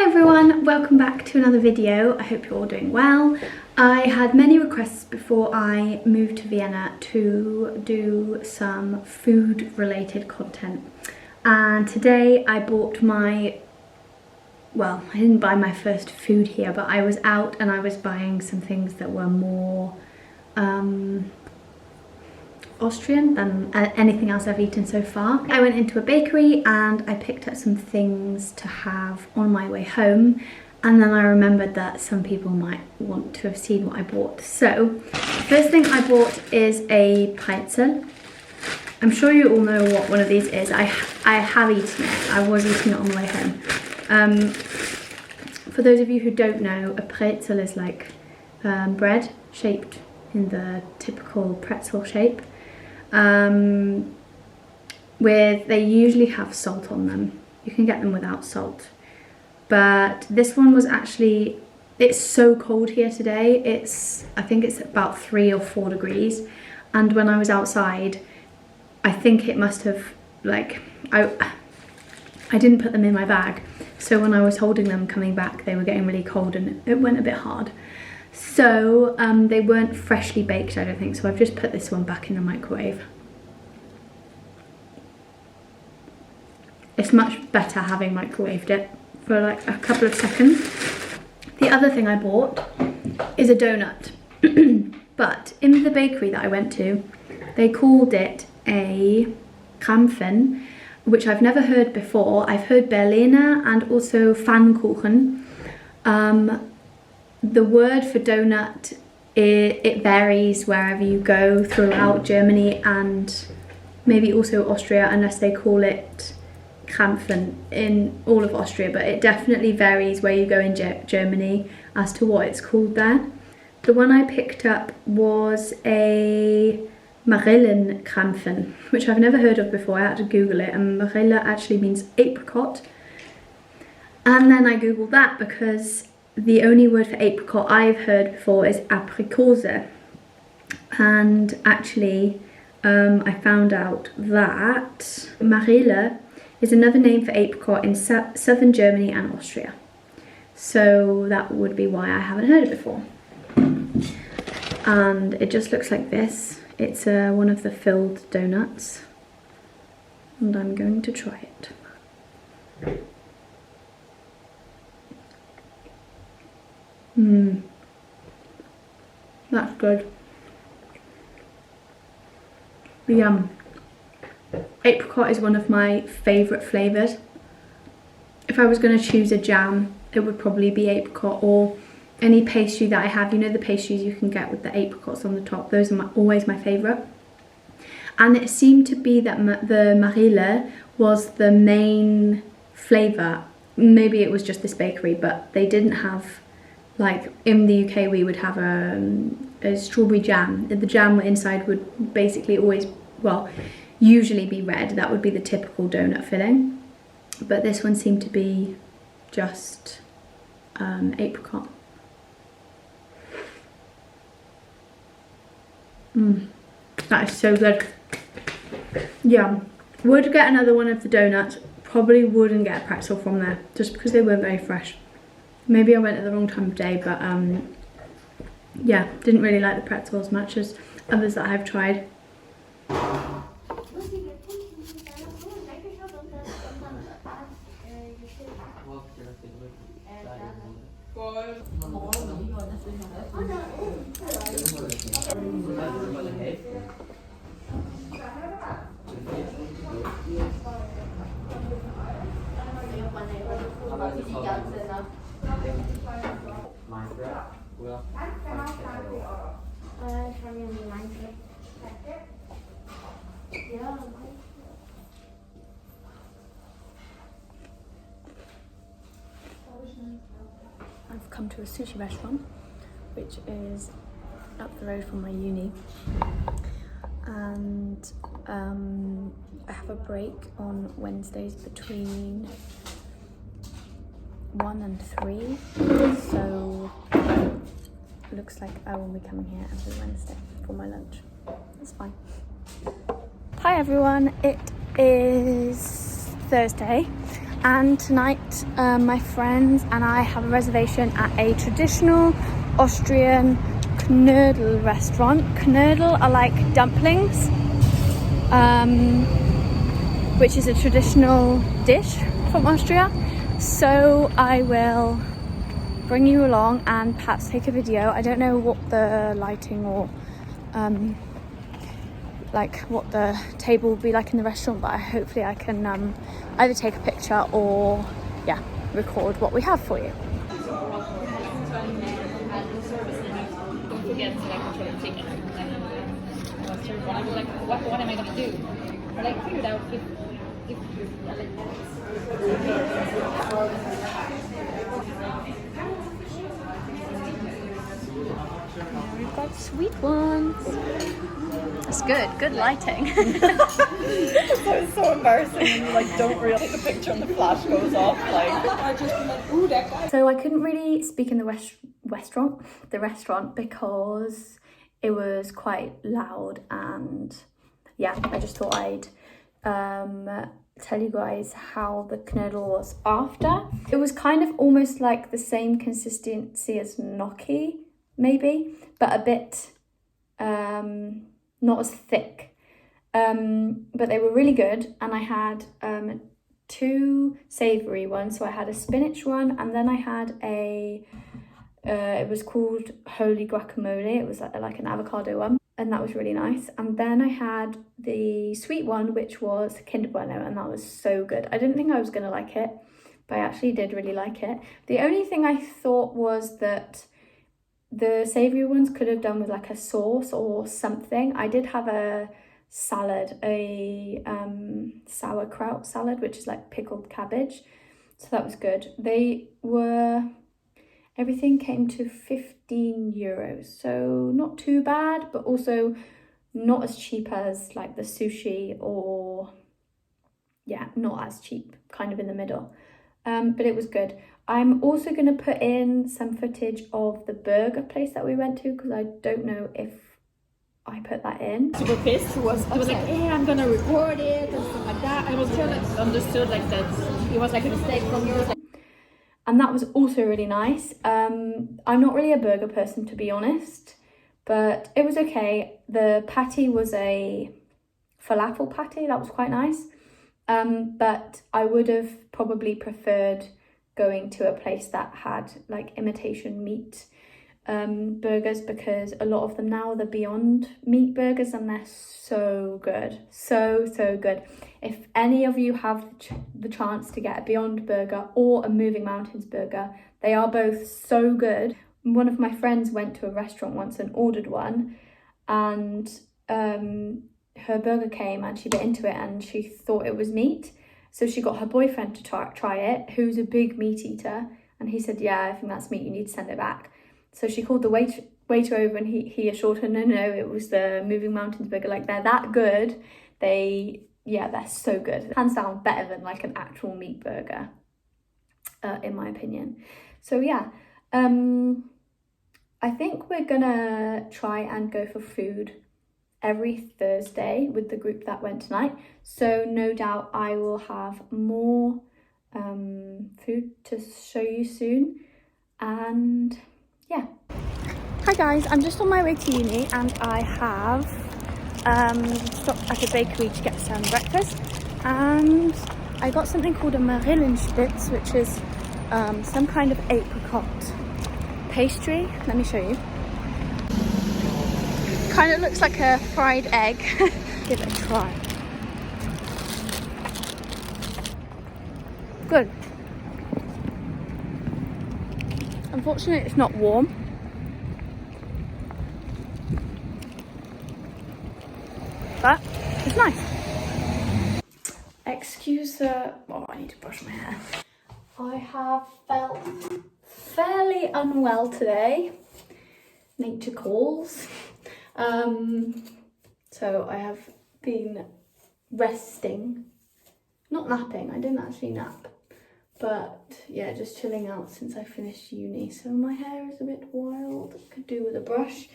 Hi everyone, welcome back to another video. I hope you're all doing well. I had many requests before I moved to Vienna to do some food related content, and today I bought I didn't buy my first food here, but I was out and I was buying some things that were more Austrian than anything else I've eaten so far. I went into a bakery and I picked up some things to have on my way home, and then I remembered that some people might want to have seen what I bought. So the first thing I bought is a pretzel. I'm sure you all know what one of these is. I have eaten it. I was eating it on the way home. For those of you who don't know, a pretzel is like bread shaped in the typical pretzel shape. They usually have salt on them. You can get them without salt, but this one was actually, it's so cold here today. I think it's about 3 or 4 degrees, and when I was outside, I think it must have, like, I didn't put them in my bag, so when I was holding them coming back, they were getting really cold and it went a bit hard. So they weren't freshly baked, I don't think, so I've just put this one back in the microwave. It's much better having microwaved it for like a couple of seconds. The other thing I bought is a donut, but in the bakery that I went to, they called it a Krampfen, which I've never heard before. I've heard Berliner and also Pfannkuchen. The word for donut, it varies wherever you go throughout Germany and maybe also Austria, unless they call it Krampfen in all of Austria, but it definitely varies where you go in Germany as to what it's called there. The one I picked up was a Marillenkrampfen, which I've never heard of before. I had to Google it, and Marille actually means apricot. And then I Googled that because the only word for apricot I've heard before is aprikose, and actually I found out that Marille is another name for apricot in southern Germany and Austria, so that would be why I haven't heard it before. And it just looks like this. It's one of the filled donuts, and I'm going to try it. That's good. Yum. Apricot is one of my favourite flavours. If I was going to choose a jam, it would probably be apricot, or any pastry that I have. You know the pastries you can get with the apricots on the top? Those are always my favourite. And it seemed to be that the Marille was the main flavour. Maybe it was just this bakery, but they didn't have, like in the UK we would have a strawberry jam. The jam inside would basically always, usually be red. That would be the typical donut filling. But this one seemed to be just apricot. That is so good. Yeah, would get another one of the donuts. Probably wouldn't get a pretzel from there, just because they weren't very fresh. Maybe I went at the wrong time of day, but yeah, didn't really like the pretzel as much as others that I've tried. I've come to a sushi restaurant, which is up the road from my uni, and I have a break on Wednesdays between 1 and 3, so it looks like I will be coming here every Wednesday for my lunch. That's fine. Hi everyone, it is Thursday And tonight my friends and I have a reservation at a traditional Austrian Knödel restaurant. Knödel are like dumplings, which is a traditional dish from Austria. So I will bring you along and perhaps take a video. I don't know what the lighting or like what the table will be like in the restaurant, but hopefully I can either take a picture or yeah, record what we have for you. Don't forget for the ticket. I was like, what am I gonna do? I like figured out if We've got sweet ones. That's good lighting. It's so embarrassing when you like don't really take a picture and the flash goes off. Like I just be like, ooh, that guy. So I couldn't really speak in the restaurant because it was quite loud, and yeah, I just thought I'd tell you guys how the knödel was after. It was kind of almost like the same consistency as gnocchi, maybe, but a bit not as thick. But they were really good, and I had 2 savoury ones. So I had a spinach one, and then I had a it was called holy guacamole. It was like an avocado one, and that was really nice. And then I had the sweet one, which was Kinder Bueno, and that was so good. I didn't think I was gonna like it, but I actually did really like it. The only thing I thought was that the savoury ones could have done with like a sauce or something. I did have a salad, a sauerkraut salad, which is like pickled cabbage, so that was good. Everything came to 15 euros, so not too bad, but also not as cheap as like the sushi, or yeah, not as cheap, kind of in the middle. But it was good. I'm also going to put in some footage of the burger place that we went to, because I don't know if I put that in. super pissed. He was like, hey, I'm gonna record it and stuff like that. I was sure like understood like that it was like a mistake from yours. And that was also really nice. I'm not really a burger person, to be honest, but it was okay. The patty was a falafel patty, that was quite nice. But I would have probably preferred going to a place that had like imitation meat burgers, because a lot of them now are the Beyond Meat burgers, and they're so good, so good. If any of you have the chance to get a Beyond burger or a Moving Mountains burger, they are both so good. One of my friends went to a restaurant once and ordered one, and her burger came and she bit into it and she thought it was meat, so she got her boyfriend to try it, who's a big meat eater, and he said, yeah, I think that's meat, you need to send it back. So she called the waiter over, and he assured her, no, it was the Moving Mountains burger. Like, they're that good. They're so good. Hands down better than like an actual meat burger, in my opinion. So yeah, I think we're gonna try and go for food every Thursday with the group that went tonight. So no doubt I will have more food to show you soon. And yeah. Hi guys, I'm just on my way to uni, and I have stopped at a bakery to get some breakfast, and I got something called a Marillenspitz, which is some kind of apricot pastry. Let me show you. Kind of looks like a fried egg. Give it a try. Good. Unfortunately, it's not warm. But it's nice. Excuse the... Oh, I need to brush my hair. I have felt fairly unwell today. Nature calls. So I have been resting. Not napping, I didn't actually nap. But yeah, just chilling out since I finished uni. So my hair is a bit wild, could do with a brush.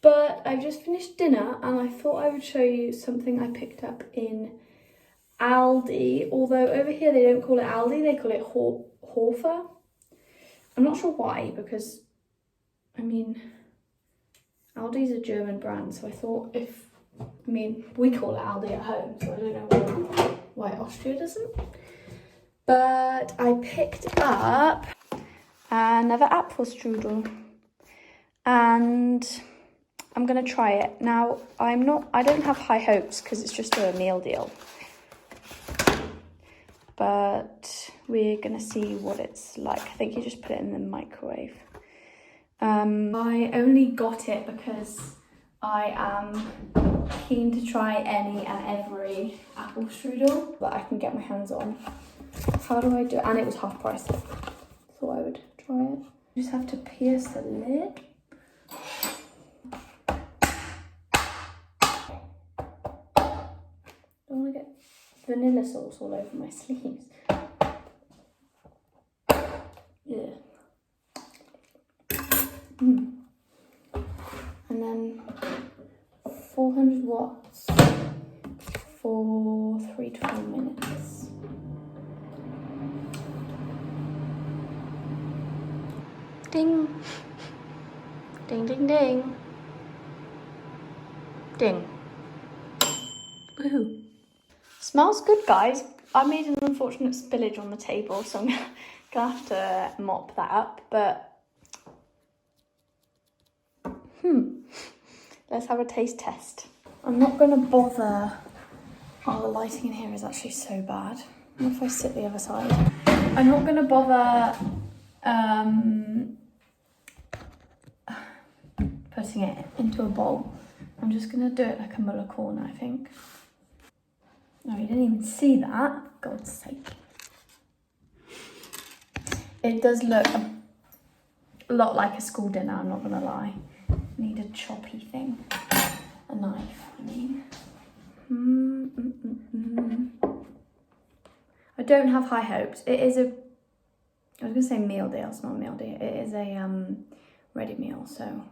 But I've just finished dinner, and I thought I would show you something I picked up in Aldi, although over here they don't call it Aldi, they call it Hofer. I'm not sure why, because, I mean, Aldi's a German brand, so I thought we call it Aldi at home, so I don't know why Austria doesn't. But I picked up another apple strudel, and I'm gonna try it. Now, I don't have high hopes because it's just a meal deal, but we're gonna see what it's like. I think you just put it in the microwave. I only got it because I am keen to try any and every apple strudel that I can get my hands on. How do I do it? And it was half price, so I thought I would try it. You just have to pierce the lid. Don't want to get vanilla sauce all over my sleeves. Yeah. And then 400 watts for 3 to 4 minutes. Ding. Ding, ding, ding. Ding. Woohoo. Smells good, guys. I made an unfortunate spillage on the table, so I'm gonna have to mop that up, but let's have a taste test. I'm not gonna bother. Oh, the lighting in here is actually so bad. What if I sit the other side? I'm not gonna bother putting it into a bowl. I'm just gonna do it like a muller corner, I think. No, you didn't even see that, for God's sake. It does look a lot like a school dinner, I'm not gonna lie. Need a choppy thing. A knife, I mean. I don't have high hopes. It is I was gonna say meal deal, it's not a meal deal. It is a ready meal, so.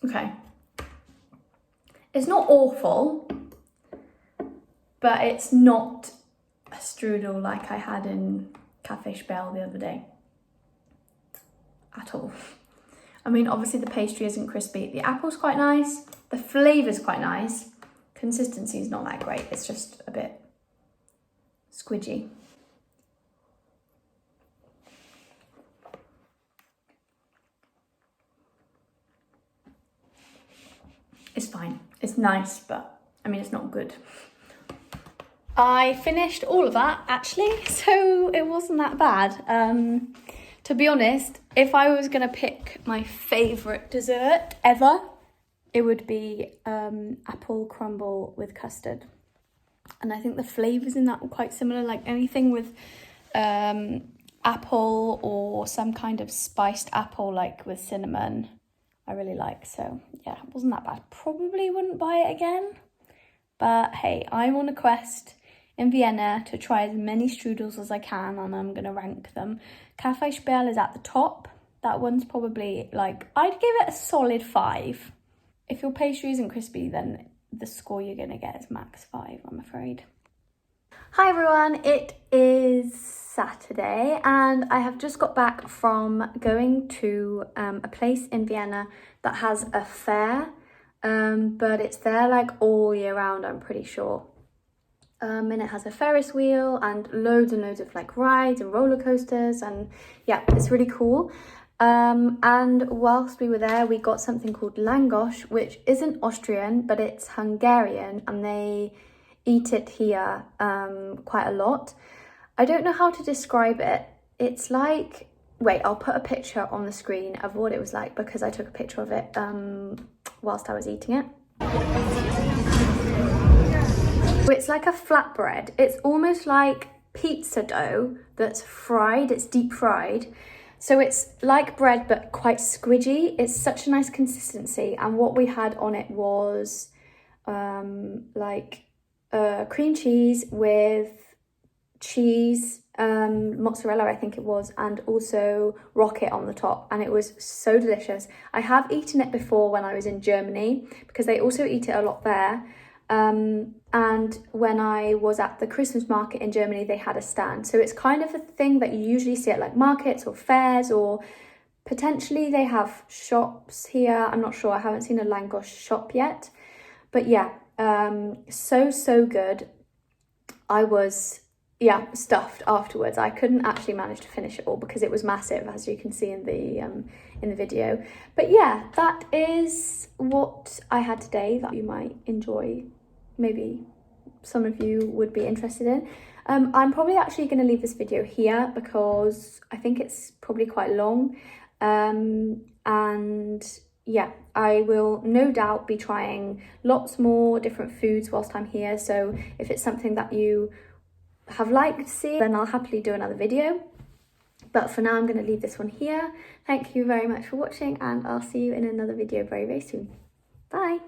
Okay. It's not awful, but it's not a strudel like I had in Cafe Spell the other day. At all. I mean, obviously the pastry isn't crispy. The apple's quite nice. The flavour's quite nice. Consistency is not that great. It's just a bit squidgy. It's fine. It's nice, but I mean, it's not good. I finished all of that actually, so it wasn't that bad. To be honest, if I was gonna pick my favourite dessert ever, it would be apple crumble with custard. And I think the flavours in that were quite similar, like anything with apple or some kind of spiced apple, like with cinnamon, I really like. So yeah, it wasn't that bad. Probably wouldn't buy it again, but hey, I'm on a quest in Vienna to try as many strudels as I can, and I'm gonna rank them. Cafe Spell is at the top. That one's probably like, I'd give it a solid 5. If your pastry isn't crispy, then the score you're gonna get is max 5, I'm afraid. Hi everyone, it is Saturday and I have just got back from going to a place in Vienna that has a fair, but it's there like all year round, I'm pretty sure. And it has a Ferris wheel and loads and loads of like rides and roller coasters, and yeah, it's really cool. And whilst we were there, we got something called langosh, which isn't Austrian, but it's Hungarian, and they eat it here quite a lot. I don't know how to describe it. It's like, wait, I'll put a picture on the screen of what it was like because I took a picture of it whilst I was eating it. It's like a flatbread. It's almost like pizza dough that's fried, it's deep fried. So it's like bread, but quite squidgy. It's such a nice consistency. And what we had on it was like cream cheese with cheese, mozzarella I think it was, and also rocket on the top, and it was so delicious. I have eaten it before when I was in Germany because they also eat it a lot there. And when I was at the Christmas market in Germany, they had a stand. So it's kind of a thing that you usually see at like markets or fairs, or potentially they have shops here. I'm not sure. I haven't seen a langos shop yet. But yeah, so good. I was, yeah, stuffed afterwards. I couldn't actually manage to finish it all because it was massive, as you can see in the video. But yeah, that is what I had today that you might enjoy. Maybe some of you would be interested in. I'm probably actually going to leave this video here because I think it's probably quite long. And yeah, I will no doubt be trying lots more different foods whilst I'm here. So if it's something that you have liked to see, then I'll happily do another video. But for now, I'm going to leave this one here. Thank you very much for watching, and I'll see you in another video very, very soon. Bye.